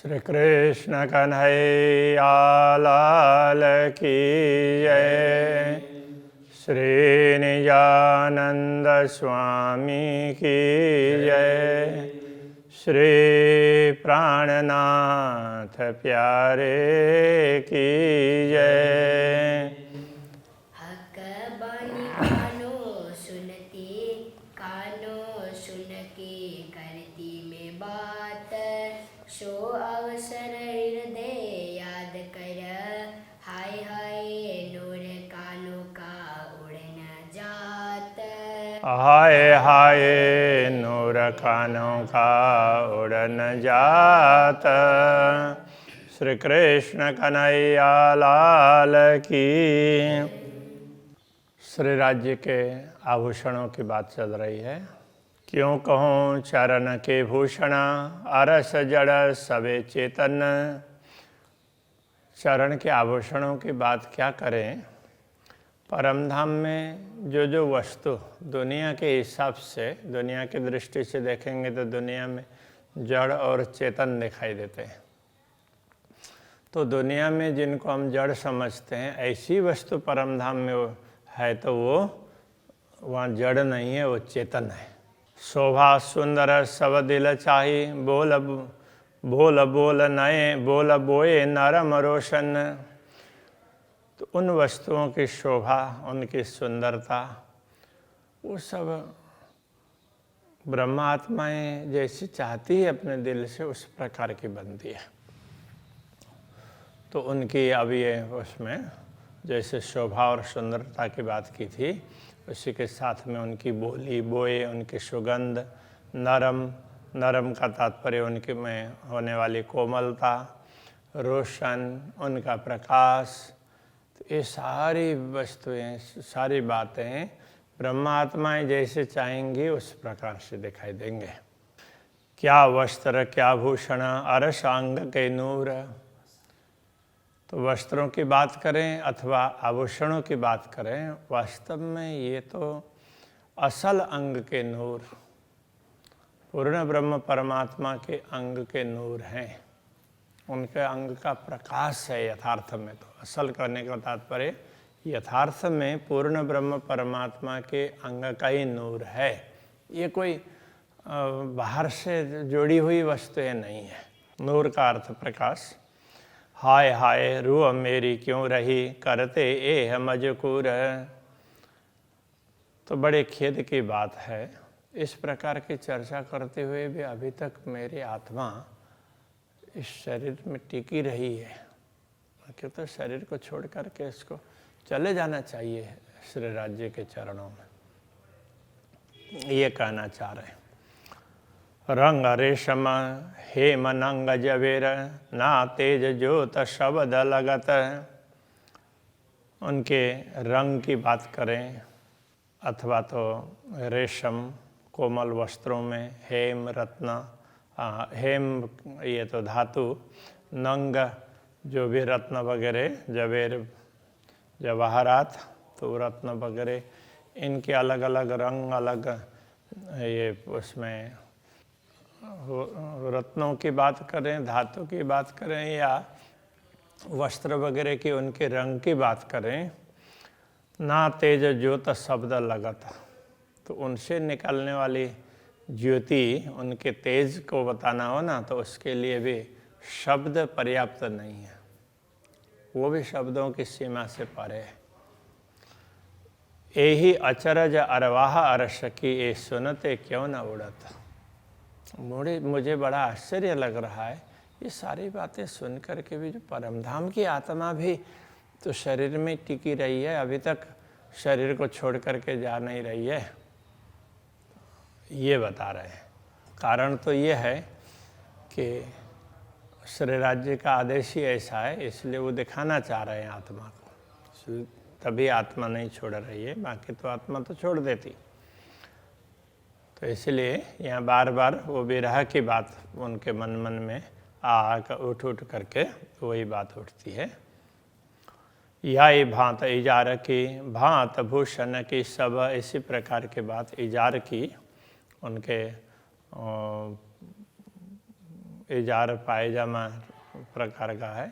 श्री कृष्ण कन्हैया लाल की जय। श्री निजानंद स्वामी की जय। श्री प्राणनाथ प्यारे की जय। हक बानी कानो सुनती, कानो सुन के करती में बात। सो अवसर हृदय याद कर, हाय हाय नूर कानों का उड़ न जात। हाय हाय नूर कानों का उड़ न जात। श्री कृष्ण कन्हैया लाल की। श्री राज्य के आभूषणों की बात चल रही है। क्यों कहूँ चरण के भूषण, अरस जड़ सबे चेतन। चरण के आभूषणों की बात क्या करें। परमधाम में जो वस्तु दुनिया के हिसाब से, दुनिया की दृष्टि से देखेंगे तो दुनिया में जड़ और चेतन दिखाई देते हैं। तो दुनिया में जिनको हम जड़ समझते हैं, ऐसी वस्तु परमधाम में है तो वो वहाँ जड़ नहीं है, वो चेतन है। शोभा सुंदर सब दिल चाही, बोल बोल बोल नए बोल बोए नरम रोशन। तो उन वस्तुओं की शोभा, उनकी सुंदरता, वो सब ब्रह्मात्माएं जैसी चाहती है अपने दिल से, उस प्रकार की बनती है। तो उनकी अब ये उसमें जैसे शोभा और सुंदरता की बात की थी, उसी के साथ में उनकी बोली बोए, उनकी सुगंध, नरम का तात्पर्य उनके में होने वाली कोमलता, रोशन, उनका प्रकाश। तो ये सारी वस्तुएं, सारी बातें ब्रह्मात्माएं जैसे चाहेंगी उस प्रकार से दिखाई देंगे। क्या वस्त्र क्या भूषण, अरस अंग के नूर। तो वस्त्रों की बात करें अथवा आभूषणों की बात करें, वास्तव में ये तो असल अंग के नूर, पूर्ण ब्रह्म परमात्मा के अंग के नूर हैं। उनके अंग का प्रकाश है यथार्थ में। तो असल करने का तात्पर्य यथार्थ में पूर्ण ब्रह्म परमात्मा के अंग का ही नूर है। ये कोई बाहर से जोड़ी हुई वस्तुएं नहीं है। नूर का अर्थ प्रकाश। हाय हाय रूह मेरी क्यों रही, करते एह मजकूर। तो बड़े खेद की बात है, इस प्रकार की चर्चा करते हुए भी अभी तक मेरी आत्मा इस शरीर में टिकी रही है। क्यों तो शरीर को छोड़ करके इसको चले जाना चाहिए श्री राज्य के चरणों में, ये कहना चाह रहे हैं। रंग रेशम हेम नंग जवेर, ना तेज ज्योत शब्द लगत। उनके रंग की बात करें अथवा तो रेशम कोमल वस्त्रों में, हेम रत्न, हेम ये तो धातु, नंग जो भी रत्न वगैरह, जवेर जवाहरात, तो रत्न वगैरह, इनके अलग अलग रंग, अलग ये उसमें रत्नों की बात करें, धातु की बात करें या वस्त्र वगैरह की उनके रंग की बात करें, ना तेज ज्योत शब्द लगत। तो उनसे निकलने वाली ज्योति, उनके तेज को बताना हो ना, तो उसके लिए भी शब्द पर्याप्त नहीं है, वो भी शब्दों की सीमा से परे है। यही अचरज अरवाह अरस की, ये सुनते क्यों न उड़त। मुझे बड़ा आश्चर्य लग रहा है, ये सारी बातें सुन करके भी जो परमधाम की आत्मा भी तो शरीर में टिकी रही है, अभी तक शरीर को छोड़ करके जा नहीं रही है, ये बता रहे हैं। कारण तो ये है कि श्री राज्य का आदेश ही ऐसा है, इसलिए वो दिखाना चाह रहे हैं आत्मा को, तभी आत्मा नहीं छोड़ रही है, बाकी तो आत्मा तो छोड़ देती। तो इसलिए यहाँ बार बार वो विरह की बात उनके मन में उठ करके वही बात उठती है। या भांत इजार की, भांत भूषण की, सब इसी प्रकार की बात इजार की, उनके इजार पायजामा प्रकार का है,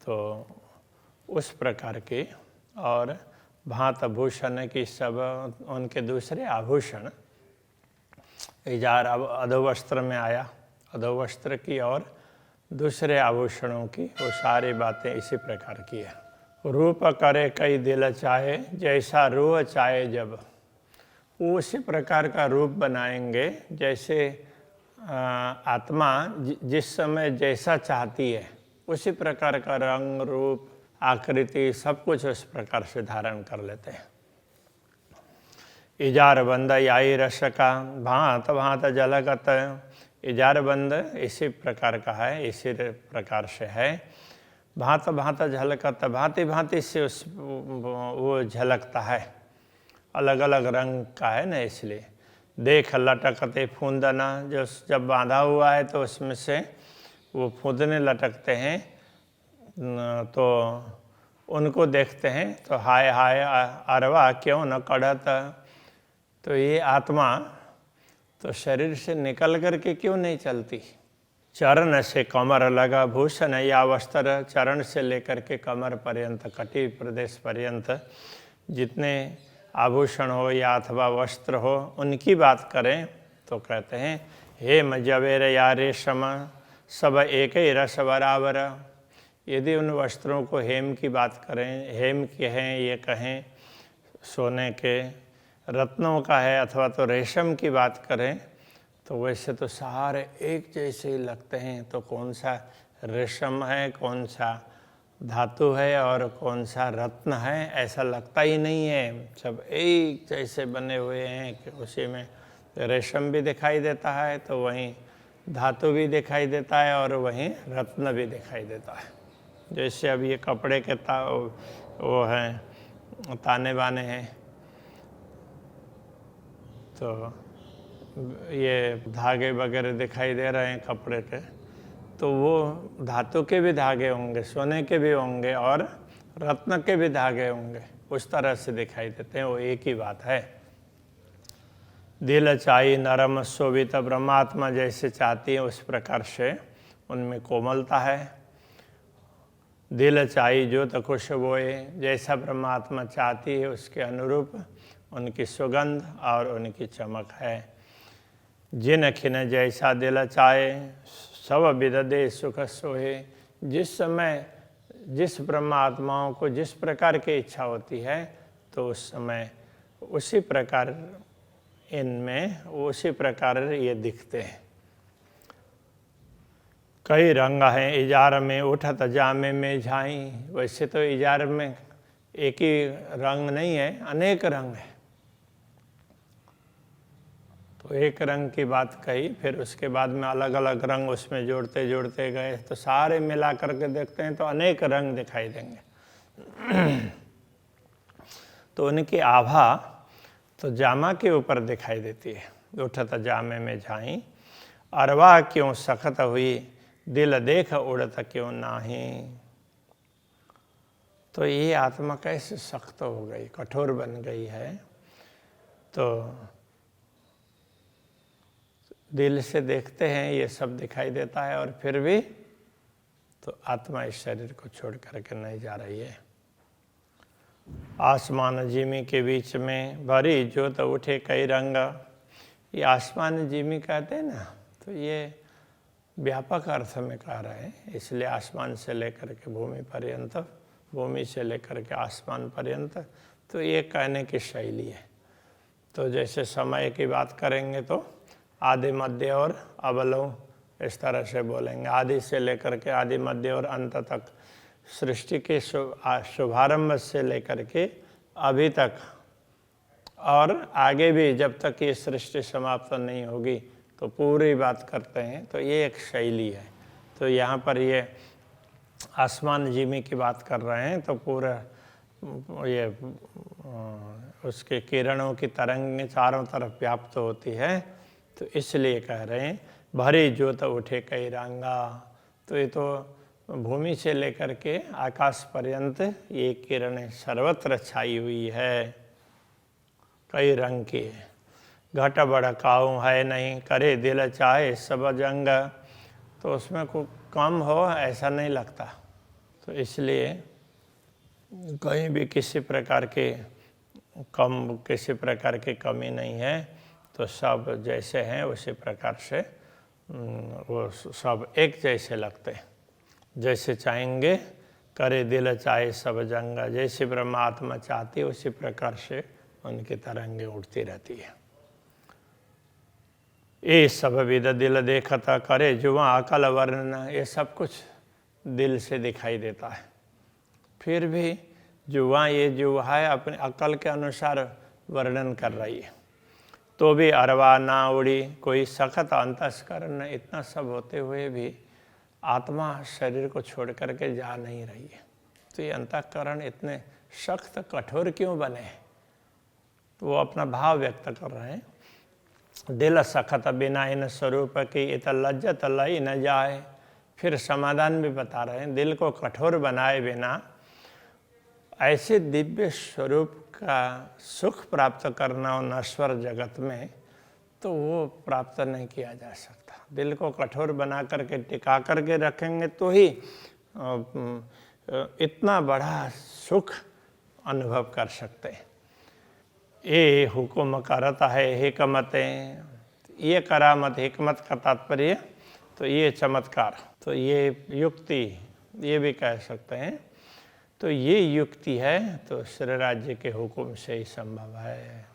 तो उस प्रकार के। और भांत भूषण की सब उनके दूसरे आभूषण, इजार अब अधोवस्त्र में आया, अधोवस्त्र की और दूसरे आभूषणों की वो सारी बातें इसी प्रकार की है। रूप करे कई दिल चाहे, जैसा रूह चाहे जब, वो उसी प्रकार का रूप बनाएंगे जैसे आत्मा जिस समय जैसा चाहती है उसी प्रकार का रंग रूप आकृति सब कुछ उस प्रकार से धारण कर लेते हैं। इजार बंद याई रस का, भांत भांत जलगत, इजार बंद इसी प्रकार का है, इसी प्रकार से है। भांत भांत झलकत, भांति भांति से उस वो झलकता है, अलग अलग रंग का है ना, इसलिए। देख लटकते फूंदना, जो जब बांधा हुआ है तो उसमें से वो फूंदने लटकते हैं, तो उनको देखते हैं तो हाय हाय अरवा क्यों न कढ़त। तो ये आत्मा तो शरीर से निकल करके क्यों नहीं चलती। चरण से कमर लगा भूषण या वस्त्र, चरण से लेकर के कमर पर्यंत, कटी प्रदेश पर्यंत जितने आभूषण हो या अथवा वस्त्र हो उनकी बात करें तो कहते हैं हेम जवेर या रेशम सब एक ही रस बराबर। यदि उन वस्त्रों को हेम की बात करें, हेम के हैं ये कहें सोने के रत्नों का है, अथवा तो रेशम की बात करें तो वैसे तो सारे एक जैसे ही लगते हैं। तो कौन सा रेशम है, कौन सा धातु है और कौन सा रत्न है, ऐसा लगता ही नहीं है। सब एक जैसे बने हुए हैं कि उसी में रेशम भी दिखाई देता है तो वहीं धातु भी दिखाई देता है और वहीं रत्न भी दिखाई देता है। जैसे अब ये कपड़े के वो हैं ताने बाने हैं, तो ये धागे वगैरह दिखाई दे रहे हैं कपड़े के, तो वो धातु के भी धागे होंगे, सोने के भी होंगे और रत्न के भी धागे होंगे, उस तरह से दिखाई देते हैं। वो एक ही बात है। दिल चाही नरम शोभित, ब्रह्मात्मा जैसे चाहती है उस प्रकार से उनमें कोमलता है। दिल चाही जो तो खुश बोए, जैसा ब्रह्मात्मा चाहती है उसके अनुरूप उनकी सुगंध और उनकी चमक है। जिन खिन जैसा दिल चाहे, सब विद दे सुख सोहे। जिस समय जिस ब्रह्मात्माओं को जिस प्रकार की इच्छा होती है तो उस समय उसी प्रकार इनमें उसी प्रकार ये दिखते हैं। कई रंग हैं इजार में उठत जामे में झाई। वैसे तो इजार में एक ही रंग नहीं है, अनेक रंग है। तो एक रंग की बात कही, फिर उसके बाद में अलग अलग रंग उसमें जोड़ते जोड़ते गए, तो सारे मिला करके देखते हैं तो अनेक रंग दिखाई देंगे। तो उनकी आभा तो जामा के ऊपर दिखाई देती है। उठत जामे में झाई, अरवा क्यों सखत हुई, दिल देख उड़त क्यों नाही। तो ये आत्मा कैसे सख्त हो गई, कठोर बन गई है। तो दिल से देखते हैं ये सब दिखाई देता है और फिर भी तो आत्मा इस शरीर को छोड़ करके नहीं जा रही है। आसमान जिमी के बीच में भरी जोत उठे कई रंग। ये आसमान जिमी कहते हैं ना, तो ये व्यापक अर्थ में कह रहे हैं, इसलिए आसमान से लेकर के भूमि पर्यंत, भूमि से लेकर के आसमान पर्यंत, तो ये कहने की शैली है। तो जैसे समय की बात करेंगे तो आदि मध्य और अवलव इस तरह से बोलेंगे। आदि से लेकर के आदि मध्य और अंत तक, सृष्टि के शुभारंभ से लेकर के अभी तक और आगे भी जब तक ये सृष्टि समाप्त नहीं होगी तो पूरी बात करते हैं। तो ये एक शैली है। तो यहाँ पर ये आसमान जिमी की बात कर रहे हैं तो पूरा ये उसके किरणों की तरंगें चारों तरफ व्याप्त होती है, तो इसलिए कह रहे हैं भरी जोत उठे कई रंगा। तो ये तो भूमि से लेकर के आकाश पर्यंत ये किरणें सर्वत्र छाई हुई है, कई रंग की। घट बड़ काऊ है नहीं, करे दिल चाहे सब जंग। तो उसमें कोई कम हो ऐसा नहीं लगता। तो इसलिए कहीं भी किसी प्रकार की कमी नहीं है। तो सब जैसे हैं उसी प्रकार से वो सब एक जैसे लगते हैं। जैसे चाहेंगे करे दिल चाहे सब जंगा, जैसे ब्रह्मात्मा चाहती है उसी प्रकार से उनकी तरंगे उठती रहती है। ये सब विद दिल देखता करे जुआ अकल वर्णन, ये सब कुछ दिल से दिखाई देता है। फिर भी जुआ ये जुआ है अपने अकल के अनुसार वर्णन कर रही है, तो भी अरवा ना उड़ी कोई सख्त अंतस्करण, इतना सब होते हुए भी आत्मा शरीर को छोड़ करके जा नहीं रही है। तो ये अंतःकरण इतने सख्त कठोर क्यों बने? तो वो अपना भाव व्यक्त कर रहे हैं। दिल सख्त बिना इन स्वरूप की इत लज्जत लई न जाए। फिर समाधान भी बता रहे हैं, दिल को कठोर बनाए बिना ऐसे दिव्य स्वरूप का सुख प्राप्त करना हो नश्वर जगत में, तो वो प्राप्त नहीं किया जा सकता। दिल को कठोर बना करके टिका करके रखेंगे तो ही इतना बड़ा सुख अनुभव कर सकते हैं। ये हुक्म करता है हिकमतें, ये करामत हिकमत का तात्पर्य तो ये चमत्कार, तो ये युक्ति ये भी कह सकते हैं। तो ये युक्ति है तो श्री राज्य के हुक्म से ही संभव है।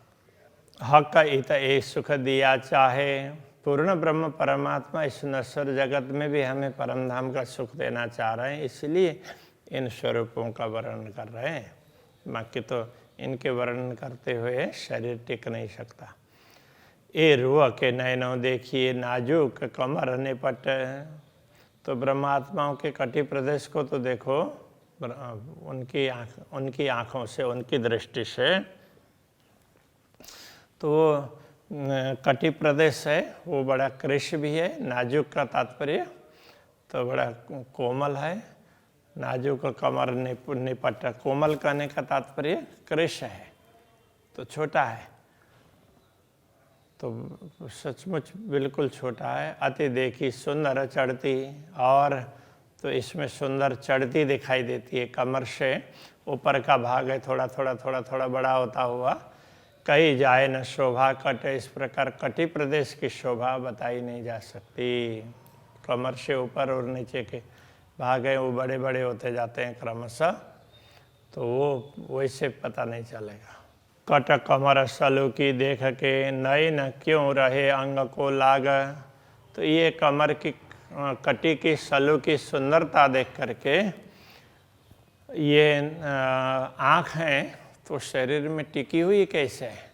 हक इत ए सुख दिया चाहे, पूर्ण ब्रह्म परमात्मा इस नश्वर जगत में भी हमें परम धाम का सुख देना चाह रहे हैं, इसलिए इन स्वरूपों का वर्णन कर रहे हैं। बाकी तो इनके वर्णन करते हुए शरीर टिक नहीं सकता। ए रुआ के नैनों देखिए नाजुक कमर निपट, तो ब्रह्मात्माओं के कटी प्रदेश को तो देखो, उनकी आँखों से, उनकी दृष्टि से तो कटी प्रदेश है वो बड़ा कृश भी है। नाजुक का तात्पर्य तो बड़ा कोमल है। नाजुक कमर निपट, कोमल कहने का तात्पर्य कृश है तो छोटा है, तो सचमुच बिल्कुल छोटा है। अति देखी सुंदर चढ़ती, और तो इसमें सुंदर चढ़ती दिखाई देती है। कमर से ऊपर का भाग है थोड़ा थोड़ा बड़ा होता हुआ, कहीं जाए न शोभा कट, इस प्रकार कटी प्रदेश की शोभा बताई नहीं जा सकती। कमर से ऊपर और नीचे के भाग है वो बड़े बड़े होते जाते हैं क्रमशः, तो वो वैसे पता नहीं चलेगा। कट कमर सलू की देख के नए न क्यों रहे अंग को लाग, तो ये कमर की कटी की सलू की सुंदरता देख करके ये आँख हैं तो शरीर में टिकी हुई कैसे है?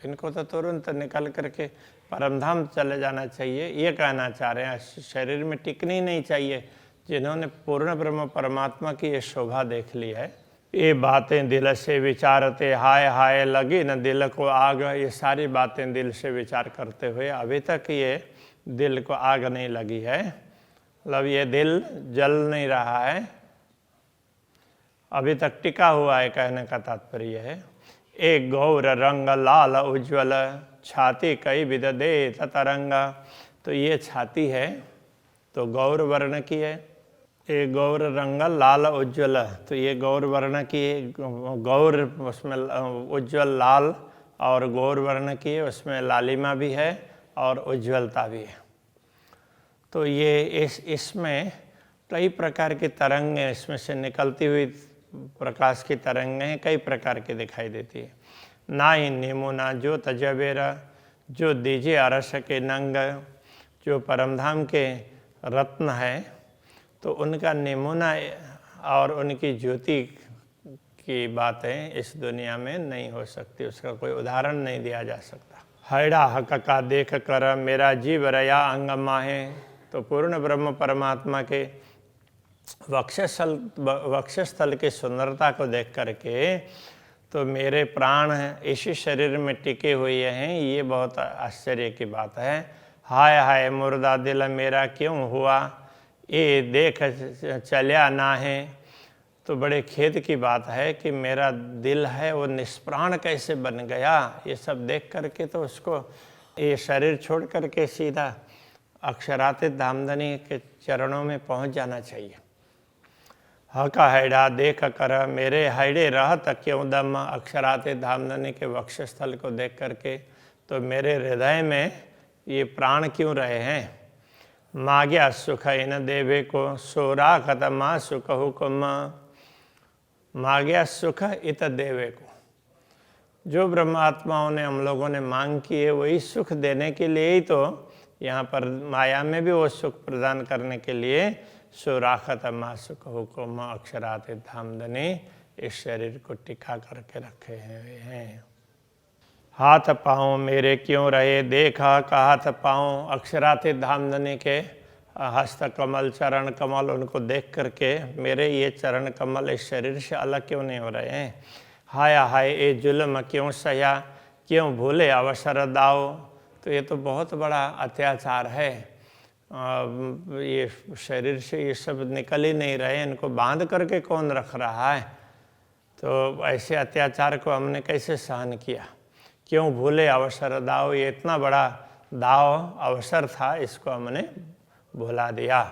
इनको तो तुरंत निकल करके परमधाम चले जाना चाहिए, ये कहना चाह रहे हैं। शरीर में टिकनी नहीं चाहिए। जिन्होंने पूर्ण ब्रह्म परमात्मा की ये शोभा देख ली है, ये बातें दिल से विचारते हाय हाय लगी न दिल को आग, ये सारी बातें दिल से विचार करते हुए अभी तक ये दिल को आग नहीं लगी है, मतलब ये दिल जल नहीं रहा है, अभी तक टिका हुआ है, कहने का तात्पर्य है। एक गौर रंग लाल उज्ज्वल छाती कई विध दे तरंगा, तो ये छाती है तो गौर वर्ण की है। एक गौर रंग लाल उज्ज्वल, तो ये गौर वर्ण की है, गौर उसमें उज्ज्वल लाल और गौर वर्ण की है, उसमें लालिमा भी है और उज्ज्वलता भी है। तो ये इसमें कई प्रकार की तरंगें इसमें से निकलती हुई प्रकाश की तरंगें कई प्रकार की दिखाई देती है। ना ही निमुना जो तजबेरा जो दीजे अरस के नंग, जो परमधाम के रत्न है तो उनका निमुना और उनकी ज्योति की बातें इस दुनिया में नहीं हो सकती, उसका कोई उदाहरण नहीं दिया जा सकता। हैड़ा हक का देख कर मेरा जीव रया अंग माहे, तो पूर्ण ब्रह्म परमात्मा के वक्षस्थल की सुंदरता को देख करके तो मेरे प्राण इसी शरीर में टिके हुए हैं, ये बहुत आश्चर्य की बात है। हाय हाय मुर्दा दिल मेरा क्यों हुआ, ये देख चलिया ना है, तो बड़े खेद की बात है कि मेरा दिल है वो निष्प्राण कैसे बन गया। ये सब देख करके तो उसको ये शरीर छोड़ करके सीधा अक्षरातीत धामधनी के चरणों में पहुंच जाना चाहिए। हका हैडा देख कर मेरे हैडे रहत क्यों दम, अक्षरातीत धामधनी के वक्षस्थल को देख करके तो मेरे हृदय में ये प्राण क्यों रहे हैं। माग्या सुख इन देवे को सोरा खतमा सुख हुकुम, माग्या सुख इत देवे को, जो ब्रह्मात्माओं ने हम लोगों ने मांग की है वही सुख देने के लिए ही तो यहाँ पर माया में भी वो सुख प्रदान करने के लिए सुराखत मा सुख हुकुम अक्षरातीत धामधनी इस शरीर को टिका करके रखे हैं। हाथ पाँव मेरे क्यों रहे देखा का हाथ पाँव, अक्षरातीत धामधनी के हस्त कमल चरण कमल उनको देख करके मेरे ये चरण कमल इस शरीर से अलग क्यों नहीं हो रहे हैं। हाया हाय ए जुल्म क्यों सया, क्यों भूले अवसर दाओ, तो ये तो बहुत बड़ा अत्याचार है। ये शरीर से ये सब निकल ही नहीं रहे, इनको बांध करके कौन रख रहा है। तो ऐसे अत्याचार को हमने कैसे सहन किया। क्यों भूले अवसर दाओ, ये इतना बड़ा दाव अवसर था, इसको हमने भुला दिया।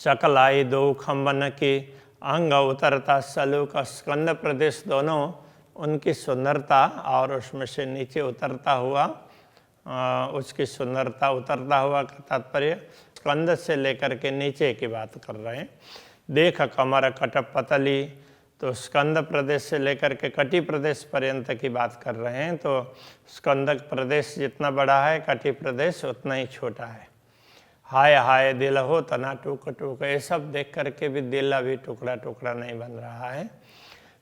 चकलाई दो खम्बन की अंग उतरता सलूक स्कंद प्रदेश दोनों उनकी सुंदरता और उसमें से नीचे उतरता हुआ उसकी सुंदरता उतरता हुआ का तात्पर्य स्कंद से लेकर के नीचे की बात कर रहे हैं। देख कमर कटप पतली, तो स्कंद प्रदेश से लेकर के कटी प्रदेश पर्यंत की बात कर रहे हैं। तो स्कंदक प्रदेश जितना बड़ा है कटी प्रदेश उतना ही छोटा है। हाय हाय दिल हो तना टूक टूक, ये सब देख करके भी दिल अभी टुकड़ा टुकड़ा नहीं बन रहा है।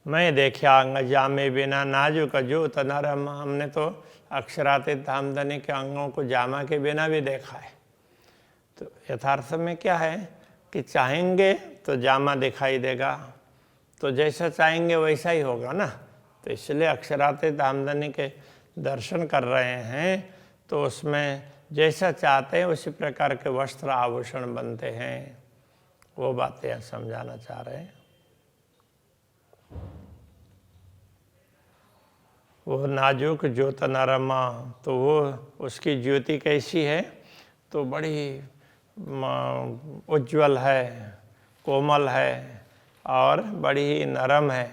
मैं देखा अंग जामे बिना नाजुक जूत नरम, हमने तो अक्षरातीत धामधनी के अंगों को जामा के बिना भी देखा है। तो यथार्थ में क्या है कि चाहेंगे तो जामा दिखाई देगा, तो जैसा चाहेंगे वैसा ही होगा ना। तो इसलिए अक्षरातीत धामधनी के दर्शन कर रहे हैं तो उसमें जैसा चाहते हैं उसी प्रकार के वस्त्र आभूषण बनते हैं। वो बातें यहाँ समझाना चाह रहे हैं। वो नाजुक ज्योत नरमा, तो वो उसकी ज्योति कैसी है, तो बड़ी उज्ज्वल है, कोमल है और बड़ी ही नरम है।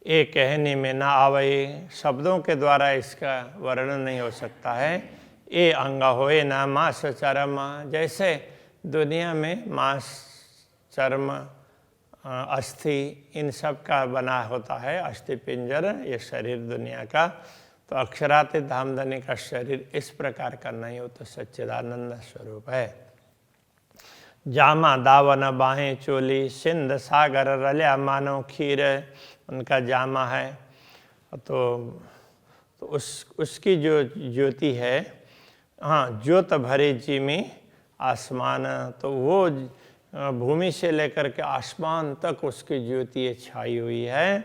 ये कहने में ना आवे, शब्दों के द्वारा इसका वर्णन नहीं हो सकता है। ये अंग होए ना मांस चर्म, जैसे दुनिया में मांस चर्म अस्थि इन सब का बना होता है अस्थि पिंजर, ये शरीर दुनिया का। तो अक्षरातीत धामधनी का शरीर इस प्रकार का नहीं हो, तो सच्चिदानंद स्वरूप है। जामा दावन बाहें चोली, सिंध सागर रल्या मानो खीर, उनका जामा है। तो उसकी जो ज्योति है, हाँ ज्योत भरे जी में आसमान, तो वो भूमि से लेकर के आसमान तक उसकी ज्योति छाई हुई है।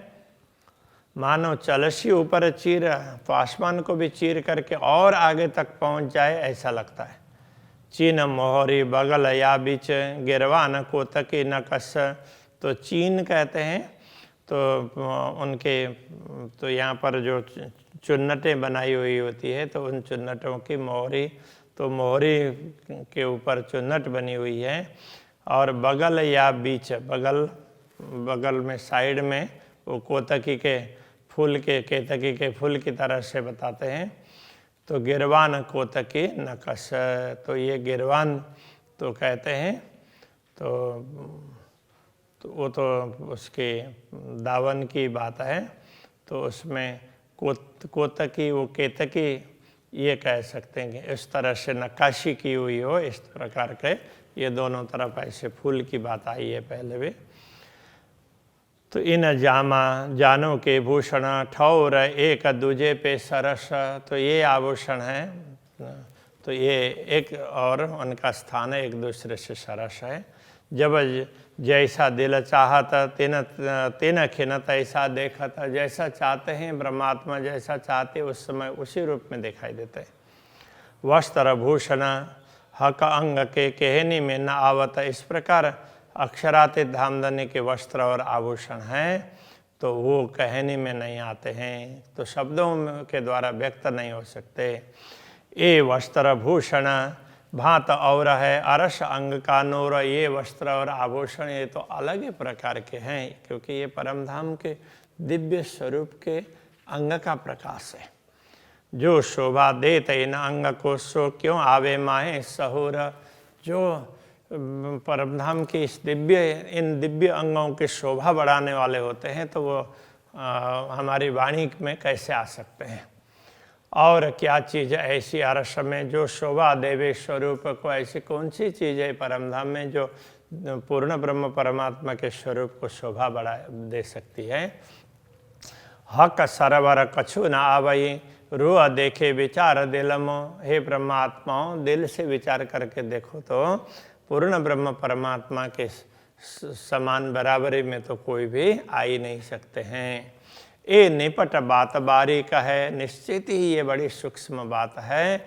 मानो चलसी ऊपर चीर, तो आसमान को भी चीर करके और आगे तक पहुंच जाए ऐसा लगता है। चीन मोहरी बगल या बीच, गिरवान कोतकी नकस, तो चीन कहते हैं तो उनके, तो यहाँ पर जो चुन्नटें बनाई हुई होती है तो उन चुन्नटों की मोहरी, तो मोहरी के ऊपर चुन्नट बनी हुई है। और बगल या बीच, बगल में साइड में वो कोतकी के फूल के, केतकी के फूल की तरह से बताते हैं। तो गिरवान कोतकी नकस, तो ये गिरवान तो कहते हैं तो वो तो उसके दावन की बात है। तो उसमें कोतकी वो केतकी ये कह सकते हैं कि इस तरह से नक्काशी की हुई हो, इस प्रकार के ये दोनों तरफ ऐसे फूल की बात आई है पहले भी। तो इन जामा जानों के भूषण ठौर एक दूजे पे सरस, तो ये आभूषण है, तो ये एक और उनका स्थान है, एक दूसरे से सरस है। जब जैसा दिल चाहत तेन खिनत ऐसा देखत, जैसा चाहते हैं ब्रह्मात्मा जैसा चाहते उस समय उसी रूप में दिखाई देते हैं। वस्त्र भूषण हक अंग के कहनी में न आवत, इस प्रकार अक्षरातीत धामधनी के वस्त्र और आभूषण हैं तो वो कहने में नहीं आते हैं, तो शब्दों के द्वारा व्यक्त नहीं हो सकते। ये वस्त्र भूषण भांत और है अरस अंग का नूर, ये वस्त्र और आभूषण ये तो अलग ही प्रकार के हैं, क्योंकि ये परमधाम के दिव्य स्वरूप के अंग का प्रकाश है। जो शोभा देते इन अंग को सो क्यों आवे माहे सहुर। जो परमधाम के इन दिव्य अंगों की शोभा बढ़ाने वाले होते हैं तो वो हमारी वाणी में कैसे आ सकते हैं। और क्या चीज़ ऐसी अरस में जो शोभा देवे स्वरूप को, ऐसी कौन सी चीज़ है परमधाम में जो पूर्ण ब्रह्म परमात्मा के स्वरूप को शोभा बढ़ा दे सकती है। हक सरवर कछु न आवई, रूह देखे विचार दिलमो। हे ब्रह्मात्माओं, दिल से विचार करके देखो तो पूर्ण ब्रह्म परमात्मा के समान बराबरी में तो कोई भी आ ही नहीं सकते हैं। ये निपट बात बारीक है, निश्चित ही ये बड़ी सूक्ष्म बात है।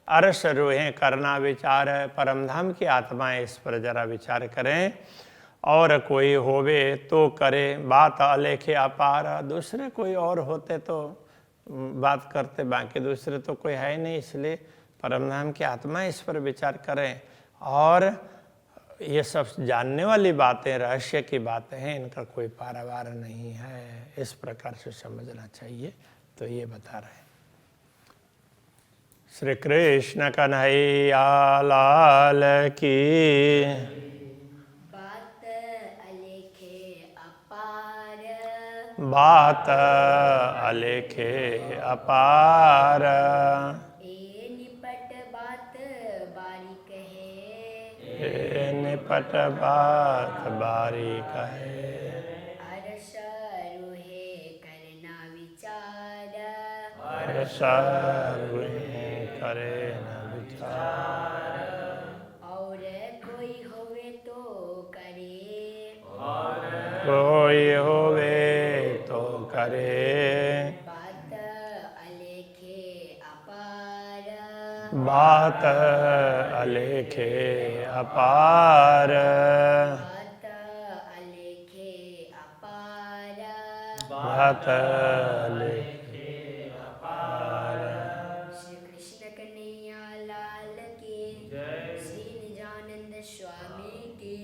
अरस रूहें करना विचार है, परमधाम की आत्माएं इस पर जरा विचार करें। और कोई होवे तो करे बात अलेखे अपार, दूसरे कोई और होते तो बात करते, बाकी दूसरे तो कोई है नहीं, इसलिए परमधाम की आत्माएं इस पर विचार करें। और ये सब जानने वाली बातें, रहस्य की बातें हैं, इनका कोई पारावार नहीं है, इस प्रकार से समझना चाहिए। तो ये बता रहे हैं। श्री कृष्ण कन्हैया लाल की। बात अलेखे अपार, बात अलेखे अपार। ए निपट बात बारीक है, ए निपट बात बारीक है। अरस रूहे करना विचार, अरस रूहे करे न विचार। और कोई होवे तो करे, कोई होवे तो करे। बात अलेखे अपार, बात अलेखे अपार। बात अलेखे अपार। बात अलेखे अपार। श्री कृष्ण कन्हैया लाल की, श्री निजानंद स्वामी की,